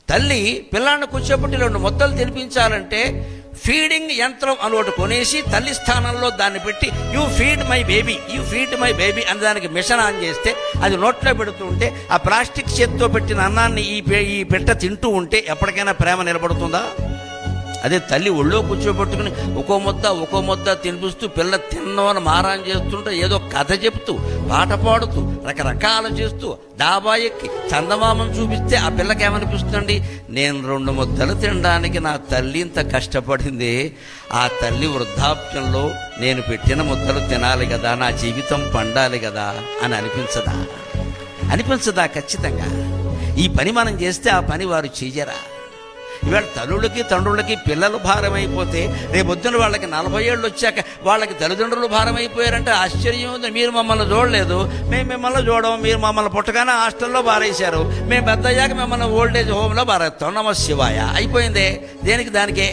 తల్లి పిల్లాన్ని కూర్చోబెట్టి 2 ముద్దలు తినిపించాలంటే ఫీడింగ్ యంత్రం అని ఒకటి కొనేసి తల్లి స్థానంలో దాన్ని పెట్టి యూ ఫీడ్ మై బేబీ అని దానికి మిషన్ ఆన్ చేస్తే అది నోట్లో పెడుతూ ఉంటే ఆ ప్లాస్టిక్ చేత్తో పెట్టిన అన్నాన్ని ఈ పెట్ట తింటూ ఉంటే ఎప్పటికైనా ప్రేమ నిలబడుతుందా? అదే తల్లి ఒళ్ళో కూర్చోబెట్టుకుని ఒక్కో ముద్ద తినిపిస్తూ పిల్ల తిన్నవని మారాన్ చేస్తుంటే ఏదో కథ చెప్తూ పాట పాడుతూ రకరకాలు చేస్తూ డాబా ఎక్కి చందమామను చూపిస్తే ఆ పిల్లకి ఏమనిపిస్తుంది? నేను 2 ముద్దలు తినడానికి నా తల్లి ఇంత కష్టపడింది, ఆ తల్లి వృద్ధాప్యంలో నేను పెట్టిన ముద్దలు తినాలి కదా, నా జీవితం పండాలి కదా అని అనిపించదా? ఖచ్చితంగా. ఈ పని మనం చేస్తే ఆ పని వారు చెయ్యరా? ఇవాళ తల్లులకి తండ్రులకి పిల్లలు భారమైపోతే రేపొద్దున వాళ్ళకి 40 ఏళ్ళు వచ్చాక వాళ్ళకి తల్లిదండ్రులు భారమైపోయారంటే ఆశ్చర్యం ఉంది. మీరు మమ్మల్ని చూడలేదు, మేము మిమ్మల్ని చూడము, మీరు మమ్మల్ని పుట్టగానే హాస్టల్లో బారేశారు, మేము పెద్ద అయ్యాక మిమ్మల్ని ఓల్డేజ్ హోమ్లో బారేస్తాం, నమః శివాయ అయిపోయిందే. దేనికి దానికే.